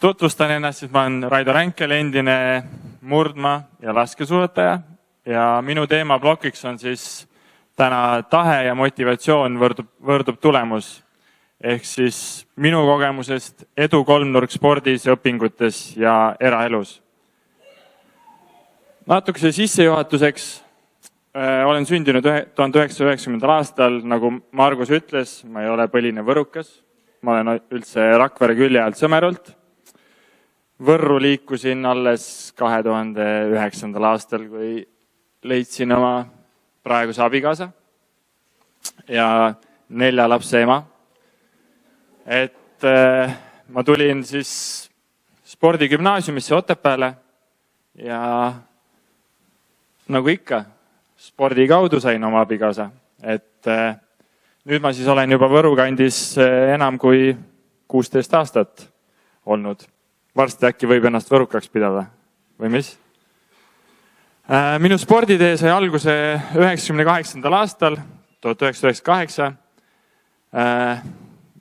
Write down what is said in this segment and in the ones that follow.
tutvustan ennast, siis ma olen Raido Ränkel, endine murdma- ja laskesuusataja ja minu teemaplokiks on siis täna tahe ja motivatsioon võrdub tulemus. Ehk siis minu kogemusest edu kolmnurk spordis, õpingutes ja eraelus. Natukese sissejuhatuseks olen sündinud 1990. aastal, nagu Margus ütles, ma ei ole põline võrukas, ma olen üldse Rakvere külje alt Sõmerult. Võrru liikusin alles 2009. aastal, kui leidsin oma praeguse abikaasa ja 4 lapse ema. Et ma tulin siis spordigümnaasiumisse Otepääle ja nagu ikka, spordi kaudu sain oma abikaasa. Et nüüd ma siis olen juba Võru kandis enam kui 16 aastat olnud. Varsti äkki võib ennast võrukaks pidada, või mis? Minu sporditee sai alguse 1998. aastal, 1998,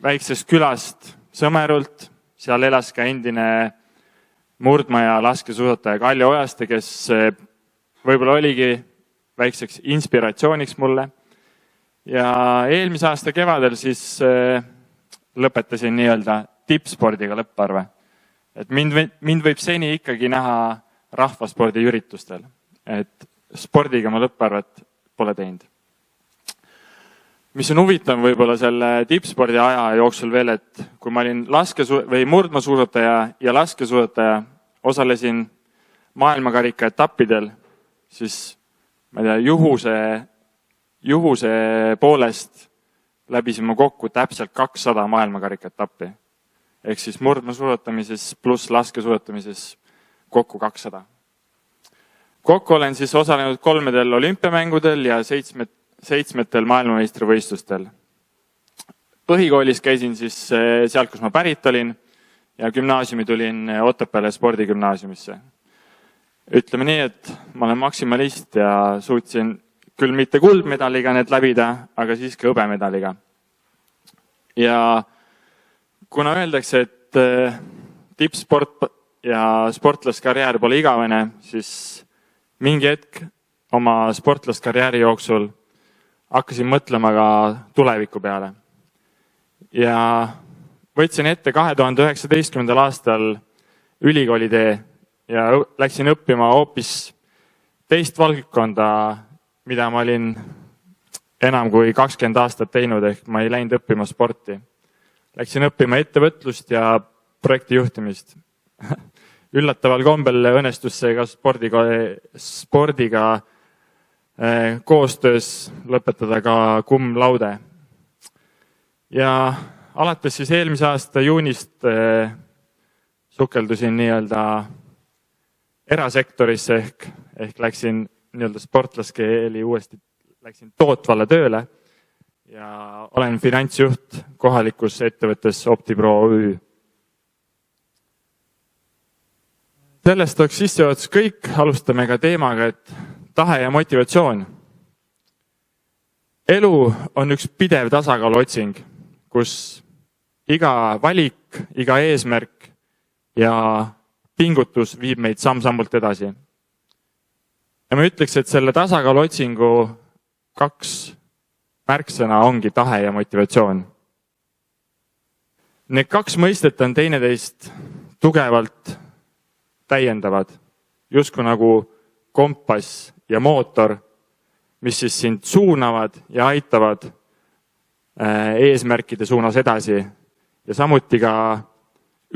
väiksest külast Sõmerult. Seal elas ka endine murdma- ja laskesuusataja Kaljo Ojaste, kes võib-olla oligi väikseks inspiratsiooniks mulle. Ja eelmise aasta kevadel siis lõpetasin nii-öelda tippspordiga lõpparve. Et mind võib seni ikkagi näha rahvaspordiüritustel. Et spordiga ma lõpparvet pole teinud. Mis on huvitav võib-olla selle tippspordi aja jooksul veel, et kui ma olin murdmaasuusataja ja laskesuusataja, osalesin maailmakarika etappidel, siis ma ei tea, juhuse poolest läbisin ma kokku täpselt 200 maailmakarika etappi. Ehk siis murdmaasuusatamises pluss laskesuusatamises kokku 200. Kokku olen siis osalenud 3 olümpiamängudel ja 7 maailmameistrivõistlustel. Põhikoolis käisin siis sealt, kus ma pärit olin ja gümnaasiumi tulin Otepääle spordigümnaasiumisse. Ütleme nii, et ma olen maksimalist ja suutsin küll mitte kuldmedaliga need läbida, aga siiski hõbemedaliga. Ja kuna öeldakse, et tippsport ja sportlaskarjäär pole igavene, siis mingi hetk oma sportlaskarjääri jooksul hakkasin mõtlema ka tuleviku peale. Ja võtsin ette 2019. aastal ülikoolitee ja läksin õppima hoopis teist valdkonda, mida ma olin enam kui 20 aastat teinud, ehk ma ei läinud õppima sporti. Läksin õppima ettevõtlust ja projektijuhtimist. Üllataval kombel õnnestus see ka spordiga koostöös lõpetada ka cum laude. Ja alates siis eelmise aasta juunist sukeldusin nii-öelda erasektorisse ehk läksin nii-öelda sportlaskeeli uuesti, läksin tootvale tööle ja olen finantsjuht kohalikus ettevõttes OptiPro OÜ. Sellest oleks sissejuhatus kõik, alustame ka teemaga, et tahe ja motivatsioon. Elu on üks pidev tasakaaluotsing, kus iga valik, iga eesmärk ja pingutus viib meid samm-sammult edasi. Ja ma ütleks, et selle tasakaaluotsingu 2 märksõna ongi tahe ja motivatsioon. Need 2 mõistet on teineteist tugevalt täiendavad, justkui nagu kompass ja mootor, mis siis sind suunavad ja aitavad eesmärkide suunas edasi ja samuti ka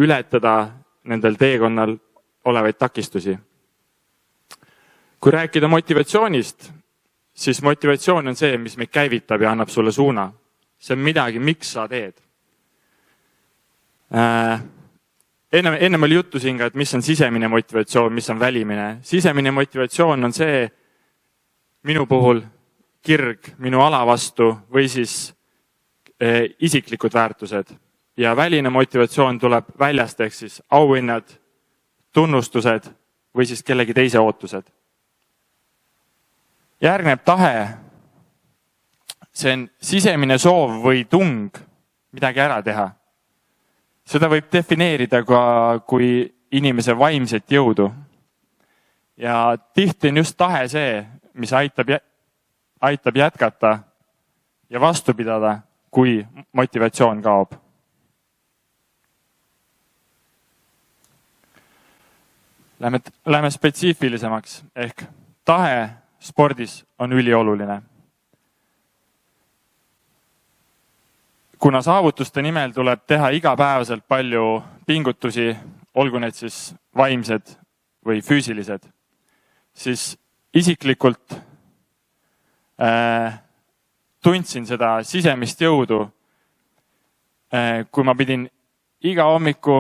ületada nendel teekonnal olevaid takistusi. Kui rääkida motivatsioonist, siis motivatsioon on see, mis meid käivitab ja annab sulle suuna. See on midagi, miks sa teed. Enne oli juttu siin ka, et mis on sisemine motivatsioon, mis on välimine. Sisemine motivatsioon on see minu puhul kirg minu ala vastu või siis isiklikud väärtused. Ja väline motivatsioon tuleb väljast ehk siis auhinnad, tunnustused või siis kellegi teise ootused. Järgneb tahe. See on sisemine soov või tung midagi ära teha. Seda võib defineerida ka kui inimese vaimset jõudu. Ja tihti on just tahe see, mis aitab jätkata ja vastu pidada, kui motivatsioon kaob. Läheme spetsiifilisemaks ehk tahe spordis on ülioluline. Kuna saavutuste nimel tuleb teha igapäevaselt palju pingutusi, olgu need siis vaimsed või füüsilised, siis isiklikult tundsin seda sisemist jõudu, kui ma pidin iga hommiku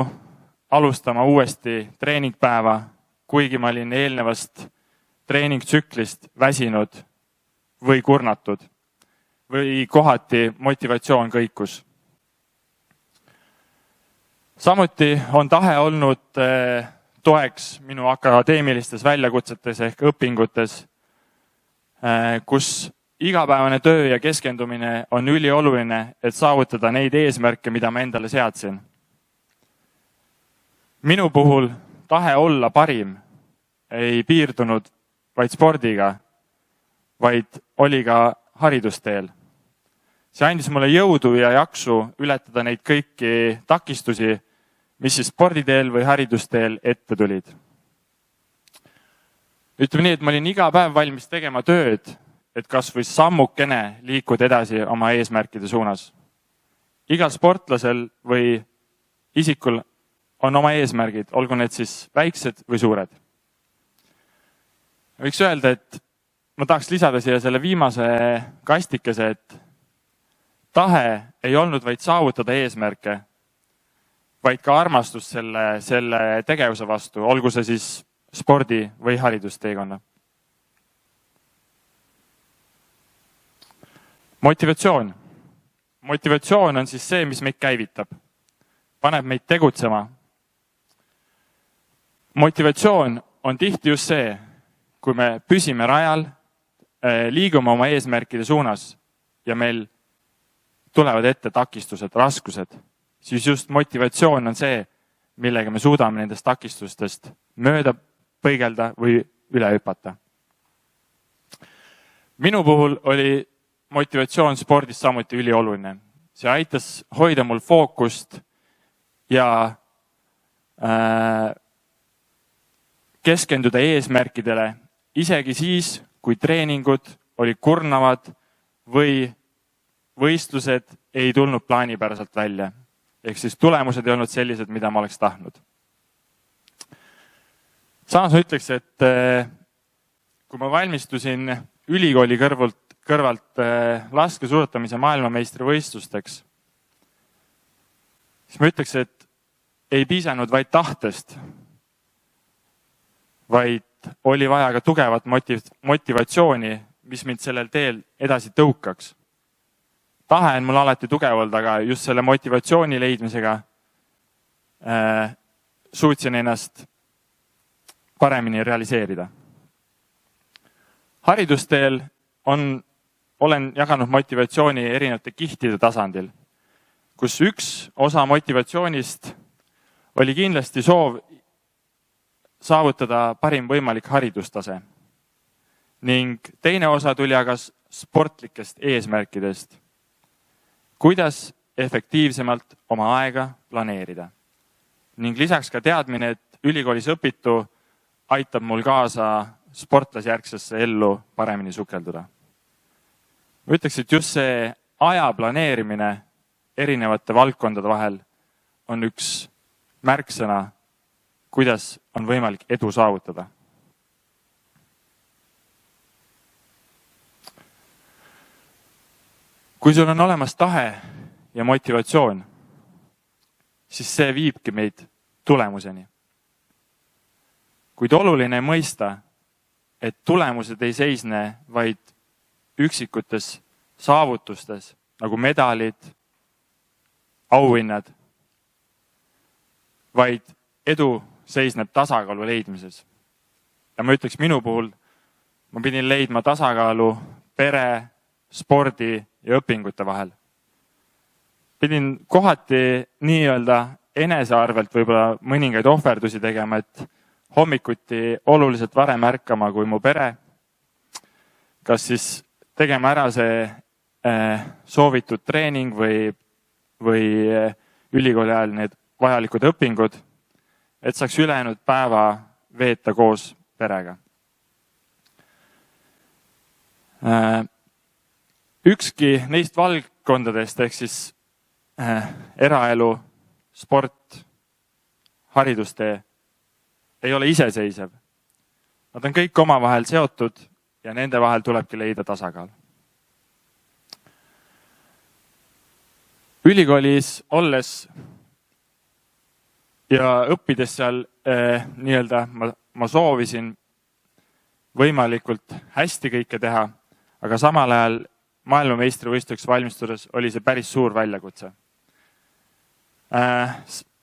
alustama uuesti treeningpäeva, kuigi ma olin eelnevast treeningtsüklist väsinud või kurnatud või kohati motivatsioon kõikus. Samuti on tahe olnud toeks minu akadeemilistes väljakutsetes ehk õpingutes, kus igapäevane töö ja keskendumine on ülioluline, et saavutada neid eesmärke, mida ma endale seadsin. Minu puhul tahe olla parim ei piirdunud vaid spordiga, vaid oli ka haridusteel. See andis mulle jõudu ja jaksu ületada neid kõiki takistusi, mis siis sporditeel või haridusteel ette tulid. Ütleme nii, et ma olin iga päev valmis tegema tööd, et kas või sammukene liikuda edasi oma eesmärkide suunas. Igal sportlasel või isikul on oma eesmärgid, olgu need siis väiksed või suured. Võiks öelda, et ma tahaks lisada siia selle viimase kastikese, et tahe ei olnud vaid saavutada eesmärke, vaid ka armastus selle tegevuse vastu, olgu see siis spordi või haridusteekonna. Motivatsioon. Motivatsioon on siis see, mis meid käivitab, paneb meid tegutsema. Motivatsioon on tihti just see, kui me püsime rajal, liigume oma eesmärkide suunas ja meil tulevad ette takistused, raskused, siis just motivatsioon on see, millega me suudame nendest takistustest mööda põigelda või üle hüpata. Minu puhul oli motivatsioon spordis samuti ülioluline. See aitas hoida mul fookust ja keskenduda eesmärkidele, isegi siis, kui treeningud olid kurnavad või võistlused ei tulnud plaanipäraselt välja. Ehk siis tulemused ei olnud sellised, mida ma oleks tahtnud. Samas ma ütleks, et kui ma valmistusin ülikooli kõrvalt laskesuusatamise maailmameistrivõistlusteks, siis ma ütleks, et ei piisanud vaid tahtest, vaid oli vaja ka tugevat motivatsiooni, mis mind sellel teel edasi tõukaks. Tahe on mul alati tugev, aga just selle motivatsiooni leidmisega suutsin ennast paremini realiseerida. Haridusteel olen jaganud motivatsiooni erinevate kihtide tasandil, kus üks osa motivatsioonist oli kindlasti soov saavutada parim võimalik haridustase. Ning teine osa tuli aga sportlikest eesmärkidest. Kuidas efektiivsemalt oma aega planeerida. Ning lisaks ka teadmine, et ülikoolis õpitu aitab mul kaasa sportlasjärgsesse ellu paremini sukelduda. Ma ütleks, et just see aja planeerimine erinevate valdkondade vahel on üks märksõna, kuidas on võimalik edu saavutada. Kui sul on olemas tahe ja motivatsioon, siis see viibki meid tulemuseni. Kuid oluline mõista, et tulemused ei seisne vaid üksikutes saavutustes, nagu medalid, auhinnad, vaid edu seisneb tasakaalu leidmises. Ja ma ütleks, minu puhul ma pidin leidma tasakaalu pere, spordi ja õpingute vahel. Pidin kohati nii-öelda enese arvelt võib-olla mõningaid ohverdusi tegema, et hommikuti oluliselt varem ärkama kui mu pere. Kas siis tegema ära see soovitud treening või ülikooli ajal need vajalikud õpingud, et saaks ülejäänud päeva veeta koos perega. Ükski neist valdkondadest ehk siis eraelu, sport, haridustee ei ole iseseisev. Nad on kõik omavahel seotud ja nende vahel tulebki leida tasakaal. Ülikoolis olles ja õppides seal nii-öelda ma soovisin võimalikult hästi kõike teha, aga samal ajal maailmameistrivõistluseks valmistudes oli see päris suur väljakutse.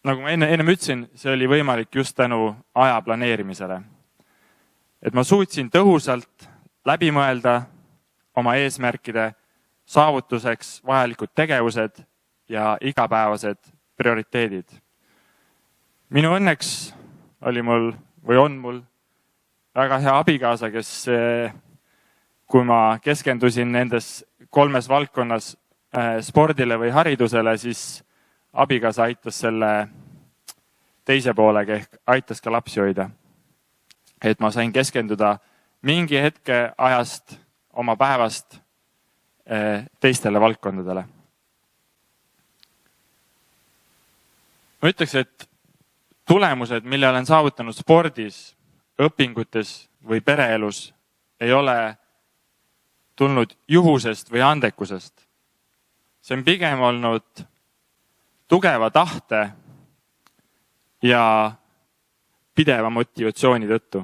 Nagu ma ennem ütlesin, see oli võimalik just tänu aja planeerimisele. Et ma suutsin tõhusalt läbi mõelda oma eesmärkide saavutuseks vajalikud tegevused ja igapäevased prioriteedid. Minu õnneks oli mul või on mul väga hea abikaasa, kes kui ma keskendusin nendes 3 valdkonnas spordile või haridusele, siis abikaasa aitas selle teise poolega ehk aitas ka lapsi hoida. Et ma sain keskenduda mingi hetke ajast oma päevast teistele valdkondadele. Ma ütleks, et tulemused, mille olen saavutanud spordis, õpingutes või pereelus, ei ole tulnud juhusest või andekusest. See on pigem olnud tugeva tahte ja pideva motivatsiooni tõttu.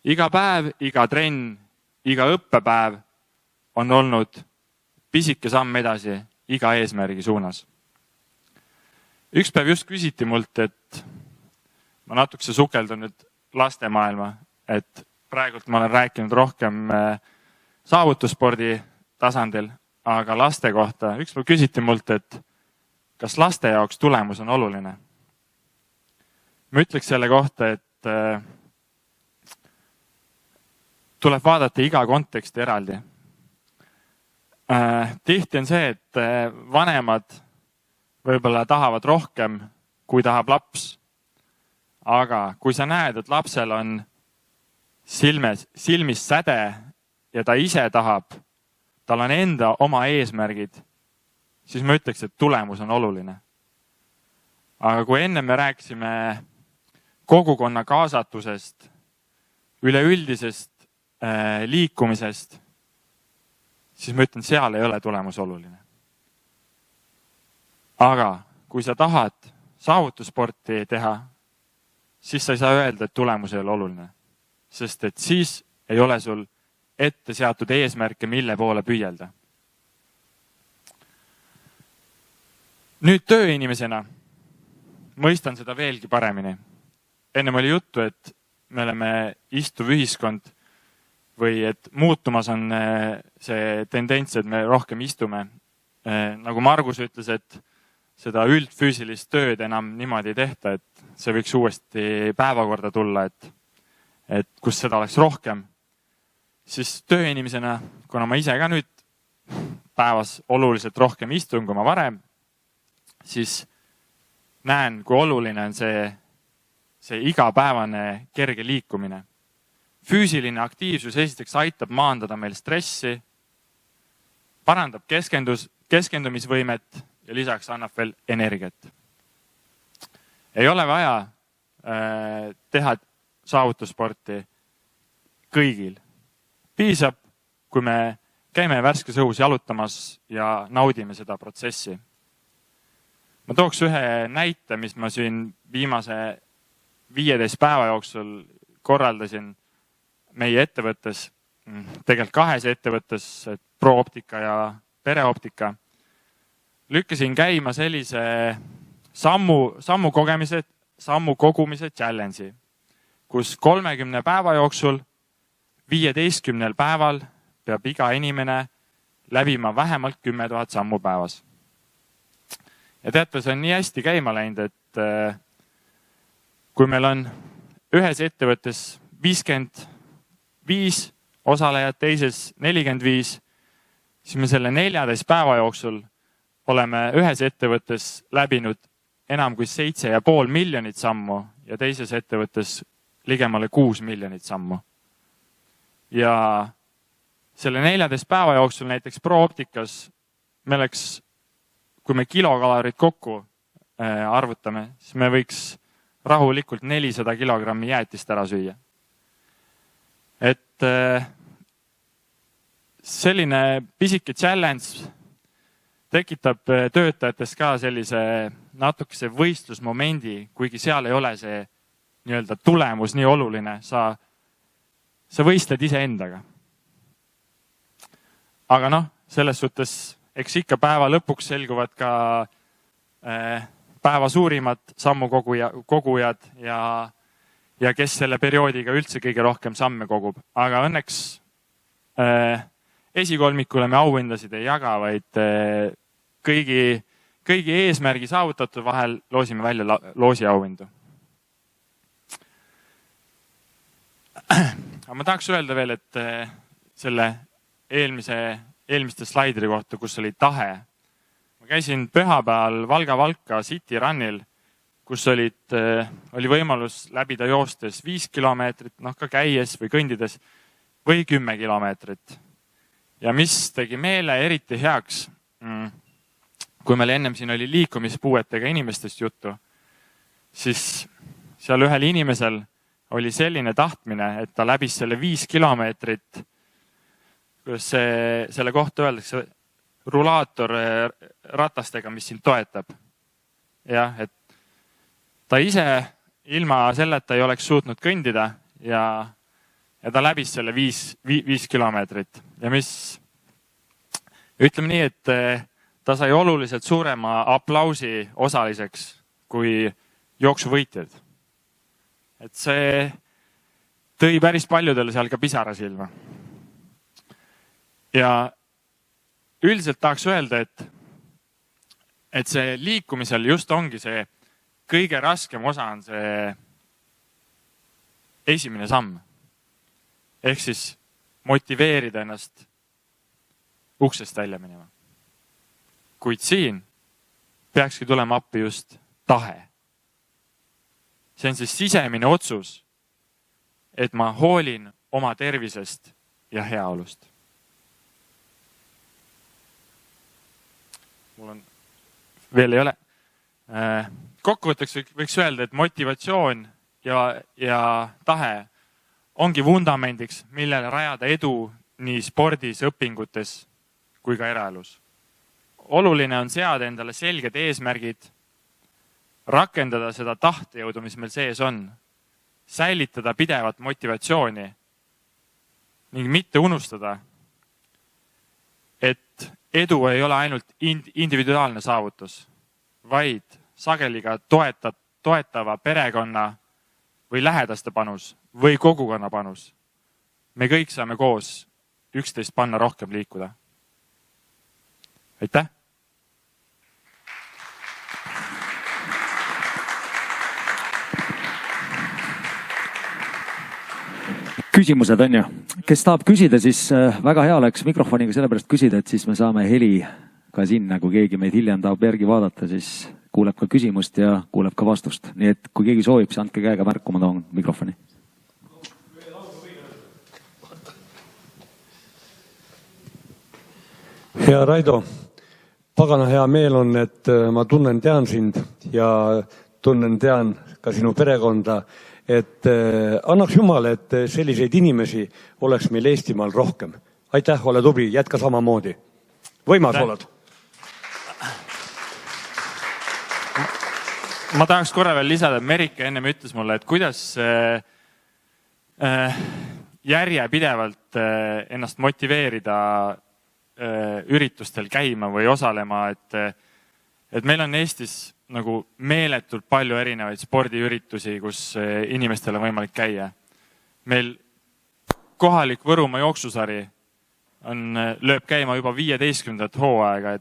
Iga päev, iga trenn, iga õppepäev on olnud pisike samm edasi iga eesmärgi suunas. Üks päev just küsiti mult, et ma natukese sukeldun nüüd lastemaailma, et praegult ma olen rääkinud rohkem saavutusspordi tasandil, aga laste kohta. Üks päev küsiti mult, et kas laste jaoks tulemus on oluline? Ma ütleks selle kohta, et tuleb vaadata iga konteksti eraldi. Tihti on see, et vanemad võib-olla tahavad rohkem, kui tahab laps. Aga kui sa näed, et lapsel on silmis säde ja ta ise tahab, tal on enda oma eesmärgid, siis ma ütleks, et tulemus on oluline. Aga kui enne me rääkisime kogukonna kaasatusest, üleüldisest liikumisest, siis ma ütlen, seal ei ole tulemus oluline. Aga kui sa tahad saavutussporti teha, siis sa ei saa öelda, et tulemus ei ole oluline. Sest et siis ei ole sul ette seatud eesmärke, mille poole püüelda. Nüüd tööinimesena mõistan seda veelgi paremini. Ennem oli juttu, et me oleme istuv ühiskond või et muutumas on see tendents, et me rohkem istume. Nagu Margus ütles, et seda üldfüüsilist tööd enam niimoodi ei tehta, et see võiks uuesti päevakorda tulla, et kus seda oleks rohkem. Siis tööinimesena, kuna ma ise ka nüüd päevas oluliselt rohkem istun, kui ma varem, siis näen, kui oluline on see igapäevane kerge liikumine. Füüsiline aktiivsus esiteks aitab maandada meil stressi, parandab keskendumisvõimet ja lisaks annab veel energiat. Ei ole vaja teha saavutussporti kõigil. Piisab, kui me käime värskes õhus jalutamas ja naudime seda protsessi. Ma tooks ühe näite, mis ma siin viimase 15 päeva jooksul korraldasin meie ettevõttes, tegelikult 2 ettevõttes, ProOptika ja Pereoptika. Lükkasin käima sellise sammu kogumise challenge'i, kus 30 päeva jooksul 15 päeval peab iga inimene läbima vähemalt 10 000 sammu päevas. Ja teate, see on nii hästi käima läinud, et kui meil on ühes ettevõttes 55 osalejat, teises 45, siis me selle 14 päeva jooksul oleme ühes ettevõttes läbinud enam kui 7,5 miljonit sammu ja teises ettevõttes ligemale 6 miljonit sammu. Ja selle 14 päeva jooksul näiteks ProOpticas me oleks, kui me kilokalorid kokku arvutame, siis me võiks rahulikult 400 kilogrammi jäätist ära süüa. Et selline pisike challenge tekitab töötajates ka sellise natukese võistlusmomendi, kuigi seal ei ole see nii-öelda tulemus nii oluline, sa võistled iseendaga. Aga noh, selles suhtes, eks ikka päeva lõpuks selguvad ka päeva suurimad sammukogujad ja kes selle perioodiga üldse kõige rohkem samme kogub. Aga õnneks esikolmikule me auhindasid ei jaga, vaid kõigi eesmärgi saavutatud vahel loosime välja loosiauhindu. Aga ma tahaks öelda veel, et selle eelmiste slaidide kohta, kus oli tahe. Ma käisin pühapäeval Valga-Valka City Runil, kus oli võimalus läbida joostes 5 kilomeetrit, ka käies või kõndides, või 10 kilomeetrit. Ja mis tegi meele eriti heaks, kui meil ennem siin oli liikumispuuetega inimestest juttu, siis seal ühel inimesel oli selline tahtmine, et ta läbis selle 5 kilomeetrit, kuidas selle kohta öeldakse, rulaator ratastega, mis sind toetab. Jah, et ta ise ilma selleta ei oleks suutnud kõndida ja ta läbis selle 5 kilomeetrit. Ja mis, ütleme nii, et ta sai oluliselt suurema aplausi osaliseks kui jooksuvõitjad. Et see tõi päris paljudele seal ka pisara silma. Ja üldiselt tahaks öelda, et see liikumisel just ongi see kõige raskem osa on see esimene samm. Ehk siis motiveerida ennast uksest välja minema. Kuid siin peakski tulema appi just tahe. See on siis sisemine otsus, et ma hoolin oma tervisest ja heaolust. Mul on veel ei ole. Kokkuvõtteks võiks öelda, et motivatsioon ja tahe ongi vundamendiks, millele rajada edu nii spordis, õpingutes kui ka eraelus. Oluline on seada endale selged eesmärgid, rakendada seda tahtejõudu, mis meil sees on, säilitada pidevat motivatsiooni ning mitte unustada, et edu ei ole ainult individuaalne saavutus, vaid sageli ka toetava perekonna või lähedaste panus või kogukonna panus. Me kõik saame koos üksteist panna rohkem liikuda. Aitäh! Küsimused on ju. Kes tahab küsida, siis väga hea oleks mikrofoniga sellepärast küsida, et siis me saame heli ka sinna, kui keegi meid hiljem tahab järgi vaadata, siis kuuleb ka küsimust ja kuuleb ka vastust. Nii et kui keegi soovib, siis andke käega märku, ma toon mikrofoni. Hea Raido, pagana hea meel on, et ma tean sind ja tean ka sinu perekonda, et annaks Jumal, et selliseid inimesi oleks meil Eestimaal rohkem. Aitäh, ole tubli, jätka samamoodi. Võimas oled. Ma tahaks korra veel lisada, et Merike ennem ütles mulle, et kuidas järjepidevalt ennast motiveerida üritustel käima või osalema, et meil on Eestis nagu meeletult palju erinevaid spordiüritusi, kus inimestel on võimalik käia. Meil kohalik Võrumaa jooksusari lööb käima juba 15. hooaega,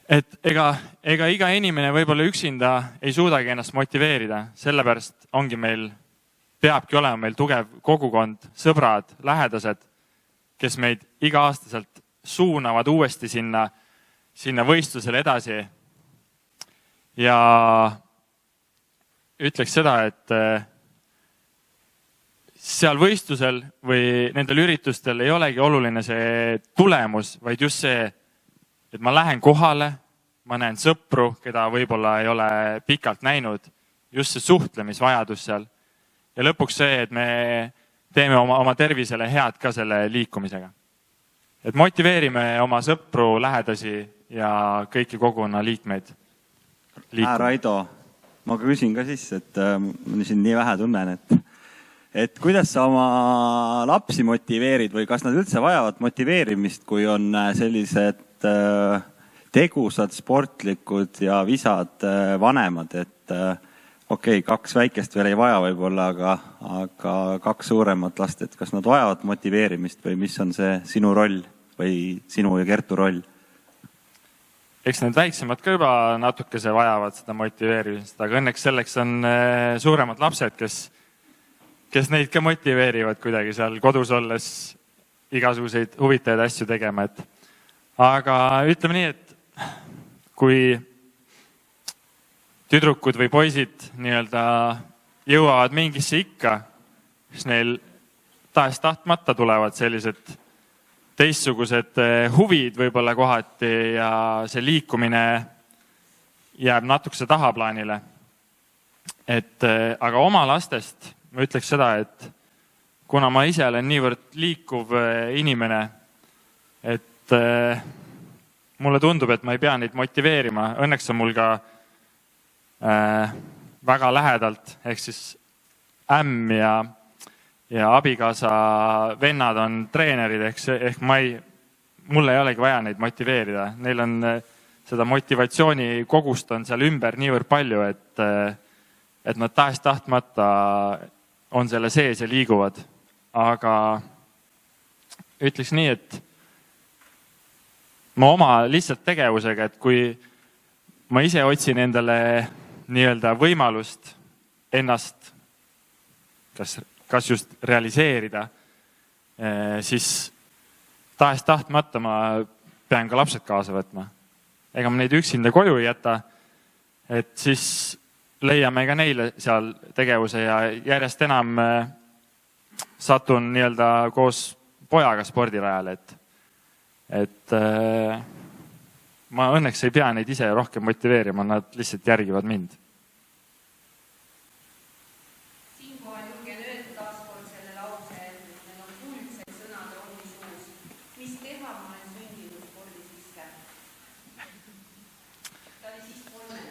et ega iga inimene võib-olla üksinda ei suudagi ennast motiveerida, sellepärast peabki olema meil tugev kogukond, sõbrad, lähedased, kes meid iga-aastaselt suunavad uuesti sinna võistlusele edasi. Ja ütleks seda, et seal võistlusel või nendel üritustel ei olegi oluline see tulemus, vaid just see, et ma lähen kohale, ma näen sõpru, keda võib-olla ei ole pikalt näinud, just see suhtlemisvajadus seal. Ja lõpuks see, et me teeme oma tervisele head ka selle liikumisega. Et motiveerime oma sõpru, lähedasi ja kõiki kogukonna liikmeid. Raido, ma küsin ka siis, et ma siin nii vähe tunnen, et kuidas sa oma lapsi motiveerid või kas nad üldse vajavad motiveerimist, kui on sellised tegusad, sportlikud ja visad vanemad, et okei, 2 väikest veel ei vaja võib-olla, aga 2 suuremat last, et kas nad vajavad motiveerimist või mis on see sinu roll või sinu ja Kertu roll? Eks need väiksemad ka juba natukese vajavad seda motiveerimist, aga õnneks selleks on suuremad lapsed, kes neid ka motiveerivad kuidagi seal kodus olles igasuguseid huvitajaid asju tegema. Aga ütleme nii, et kui tüdrukud või poisid jõuavad mingisse ikka, siis neil tahes tahtmata tulevad sellised teistsugused huvid võib-olla kohati ja see liikumine jääb natukese tahaplaanile. Aga oma lastest ma ütleks seda, et kuna ma ise olen niivõrd liikuv inimene, et mulle tundub, et ma ei pea neid motiveerima. Õnneks on mul ka väga lähedalt, ehk siis ämm ja abikaasa vennad on treenerid, ehk mul ei olegi vaja neid motiveerida. Neil on seda motivatsiooni kogust on seal ümber niivõrd palju, et nad tahes tahtmata on selle sees ja liiguvad. Aga ütleks nii, et ma oma lihtsalt tegevusega, et kui ma ise otsin endale võimalust ennast kas just realiseerida, siis tahes tahtmata ma pean ka lapsed kaasa võtma. Ega ma neid üksinda koju ei jäta, et siis leiame ka neile seal tegevuse ja järjest enam satun koos pojaga spordirajale, et ma õnneks ei pea neid ise rohkem motiveerima, nad lihtsalt järgivad mind. Siinkohal julgen öelda taaskord selle lause, et need on kuldsed sõnad Romi suus. Mis teha, ma olen sündinud spordi sisse. Ta oli siis 3.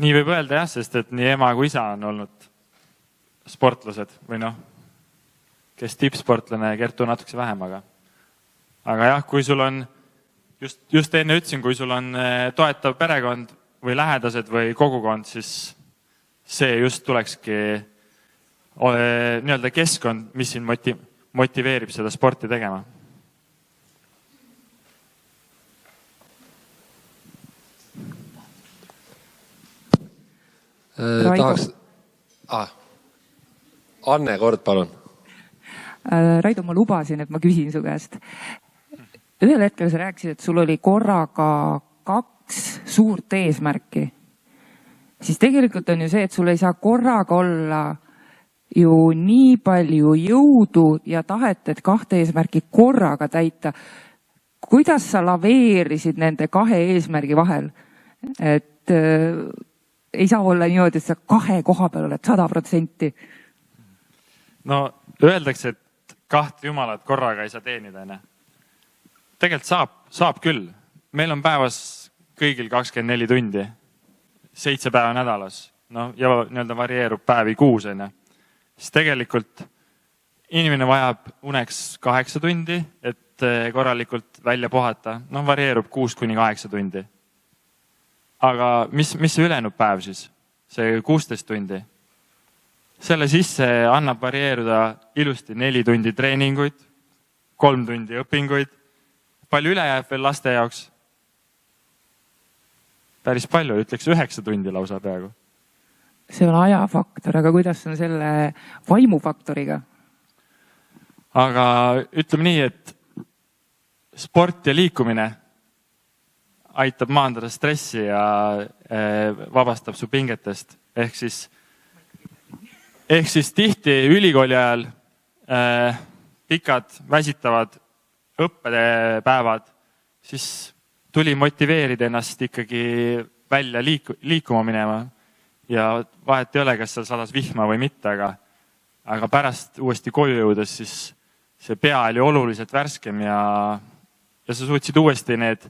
Nii võib öelda jah, sest et nii ema kui isa on olnud sportlased või kes tippsportlane, Kertu natukese vähem, aga jah, kui sul on just enne ütlesin, kui sul on toetav perekond või lähedased või kogukond, siis see just tulekski keskkond, mis sind motiveerib seda sporti tegema. Tahaks... Anne Kord, palun. Raido, ma lubasin, et ma küsin su käest. Ühel hetkel sa rääkisid, et sul oli korraga 2 suurt eesmärki. Siis tegelikult on ju see, et sul ei saa korraga olla ju nii palju jõudu ja tahet, et 2 eesmärki korraga täita. Kuidas sa laveerisid nende 2 eesmärgi vahel? Et ei saa olla niimoodi, et sa 2 koha peal oled 100%. No öeldakse, et 2 jumalat korraga ei saa teenida. Tegelikult saab küll. Meil on päevas kõigil 24 tundi, 7 päeva nädalas. Ja varieerub päevi 6. Siis tegelikult inimene vajab uneks 8 tundi, et korralikult välja puhata. Varieerub 6-8 tundi. Aga mis see ülejäänud päev siis? See 16 tundi. Selle sisse annab varieeruda ilusti 4 tundi treeninguid, 3 tundi õpinguid. Palju üle jääb veel laste jaoks? päris palju, ütleks 9 tundi lausa peaaegu. See on ajafaktor, aga kuidas on selle vaimufaktoriga? Aga ütleme nii, et sport ja liikumine aitab maandada stressi ja vabastab su pingetest. Ehk siis tihti ülikooli ajal pikad väsitavad õppepäevad, siis tuli motiveerida ennast ikkagi välja liikuma minema. Ja vahet ei ole, kas seal sadas vihma või mitte, aga pärast uuesti koju jõudes, siis see pea oli oluliselt värskem ja sa suutsid uuesti need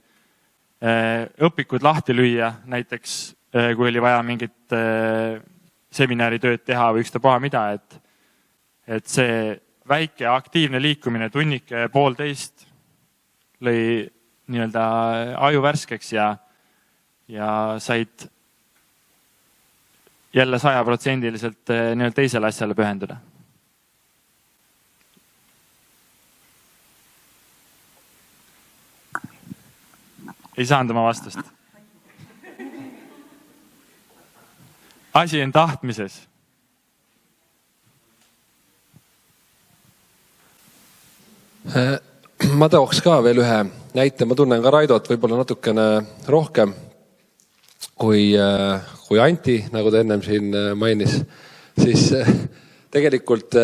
õpikud lahti lüüa, näiteks kui oli vaja mingit seminaritööd teha või ükstapuha mida, et see väike aktiivne liikumine tunnike 1,5 lõi nii-öelda aju värskeks ja said jälle 100% nii-öelda teisele asjale pühenduda. Ei saanud oma vastust. Asi on tahtmises. Ma tooks ka veel ühe näite. Ma tunnen ka Raidot võib-olla natukene rohkem kui Anti, nagu ta ennem siin mainis. Siis tegelikult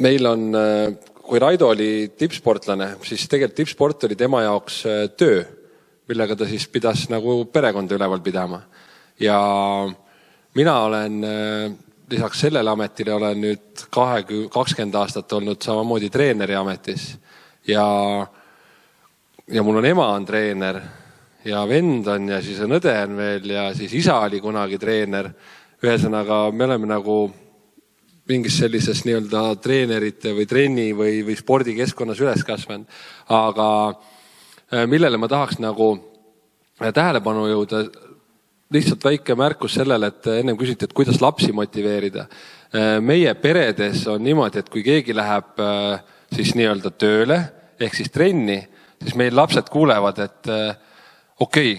meil on, kui Raido oli tippsportlane, siis tegelikult tippsport oli tema jaoks töö, millega ta siis pidas nagu perekonda üleval pidama. Ja mina olen lisaks sellele ametile olen nüüd 20 aastat olnud samamoodi treeneri ametis ja mul on ema on treener ja vend on ja siis on õde on veel ja siis isa oli kunagi treener. Ühesõnaga me oleme nagu mingis sellises nii-öelda treenerite või trenni või spordikeskkonnas üles kasvanud. Aga millele ma tahaks nagu tähelepanu jõuda, lihtsalt väike märkus sellele, et ennem küsiti, et kuidas lapsi motiveerida. Meie peredes on niimoodi, et kui keegi läheb siis nii-öelda tööle ehk siis trenni, siis meil lapsed kuulevad, et okei,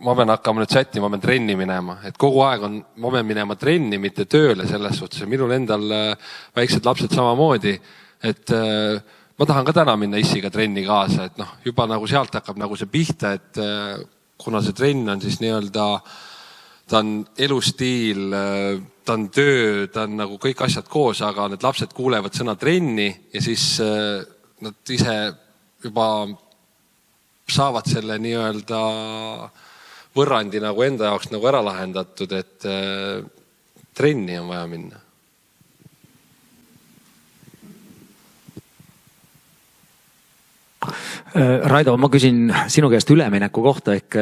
ma pean hakkama nüüd sätti, ma pean trenni minema. Et kogu aeg ma pean minema trenni, mitte tööle selles suhtes. Minul endal väiksed lapsed samamoodi, et ma tahan ka täna minna issiga trenni kaasa. Et juba nagu sealt hakkab nagu see pihta, et kuna see trenn on siis nii-öelda ta on elustiil, ta on töö, ta on nagu kõik asjad koos, aga need lapsed kuulevad sõna trenni ja siis nad ise juba saavad selle nii-öelda võrrandi nagu enda jaoks nagu ära lahendatud, et trenni on vaja minna. Raido, ma küsin sinu käest ülemineku kohta ehk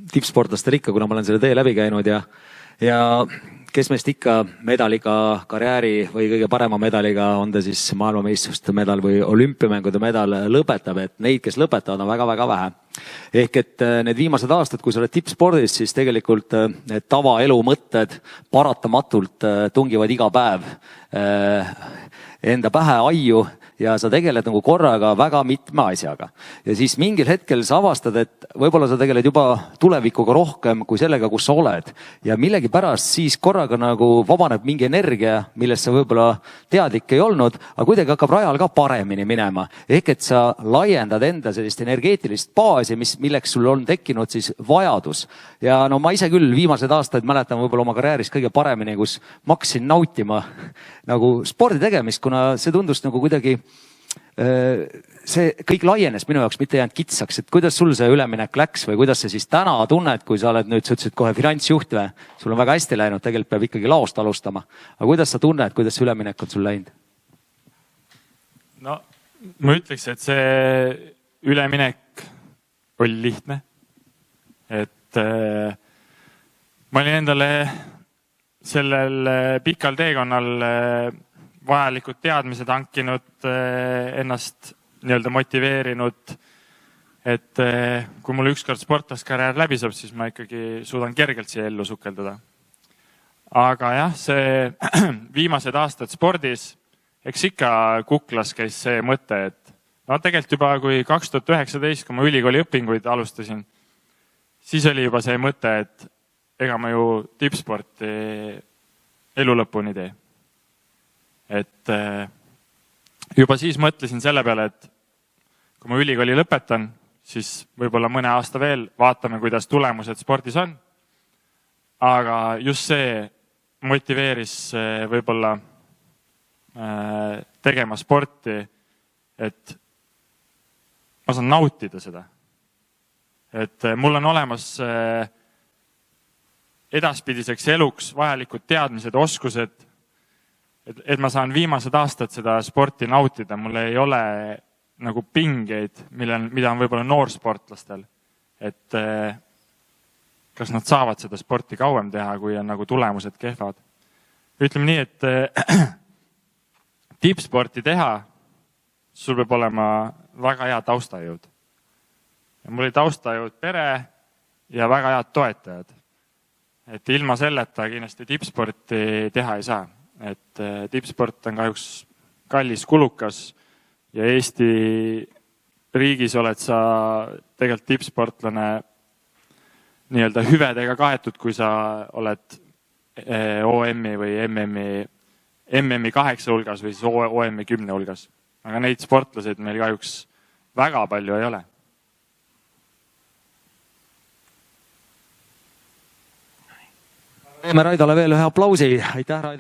tippsportlastel ikka, kuna ma olen selle tee läbi käinud ja kes meist ikka medaliga karjääri või kõige parema medaliga, on ta siis maailmameistruste medal või olümpiamängude medal lõpetab, et neid, kes lõpetavad, on väga-väga vähe. Ehk et need viimased aastad, kui sa oled tippspordis, siis tegelikult need tavaelu mõtted paratamatult tungivad iga päev enda pähe aiu ja sa tegeled nagu korraga väga mitme asjaga. Ja siis mingil hetkel sa avastad, et võib-olla sa tegeled juba tulevikuga rohkem kui sellega, kus sa oled. Ja millegi pärast siis korraga nagu vabaneb mingi energia, millest sa võib-olla teadlik ei olnud, aga kuidagi hakkab rajal ka paremini minema. Ehk et sa laiendad enda sellist energeetilist baasi, milleks sul on tekkinud siis vajadus. Ja no ma ise küll viimased aastaid mäletan võib-olla oma karjääris kõige paremini, kus ma hakkasin nautima nagu spordi tegemist, kuna see tundus nagu kuidagi see kõik laienes minu jaoks, mitte jäänud kitsaks, et kuidas sul see üleminek läks või kuidas sa siis täna tunned, kui sa oled nüüd, sa ütlesid kohe finantsjuht või, sul on väga hästi läinud, tegelikult peab ikkagi laost alustama. Aga kuidas sa tunned, kuidas see üleminek on sul läinud? No, ma ütleks, et see üleminek oli lihtne. Et ma olin endale sellel pikal teekonnal vajalikud teadmised hankinud, ennast nii-öelda motiveerinud, et kui mul ükskord sportlaskarjäär läbi saab, siis ma ikkagi suudan kergelt siia ellu sukelduda. Aga jah, see viimased aastad spordis, eks ikka kuklas käis see mõte, et no tegelikult juba kui 2019, kui ma ülikooli õpinguid alustasin, siis oli juba see mõte, et ega ma ju tippsporti elu lõpuni tee. Et juba siis mõtlesin selle peale, et kui ma ülikooli lõpetan, siis võib-olla mõne aasta veel vaatame, kuidas tulemused spordis on. Aga just see motiveeris võib-olla tegema sporti, et ma saan nautida seda. Et mul on olemas edaspidiseks eluks vajalikud teadmised, oskused, et ma saan viimased aastad seda sporti nautida. Mul ei ole nagu pingeid, mida on võib-olla noorsportlastel. Et kas nad saavad seda sporti kauem teha, kui on nagu tulemused kehvad. Ütleme nii, et tippsporti teha, sul peab olema väga hea taustajõud. Ja mul oli taustajõud pere ja väga head toetajad. Et ilma selleta kindlasti tippsporti teha ei saa. Et tippsport on kahjuks kallis, kulukas ja Eesti riigis oled sa tegelikult tippsportlane nii-öelda hüvedega kaetud, kui sa oled OM-i või MM-i 8 hulgas või siis OM-i 10 hulgas. Aga neid sportlaseid meil kahjuks väga palju ei ole. Teeme Raidole veel ühe aplausi. Aitäh, Raido!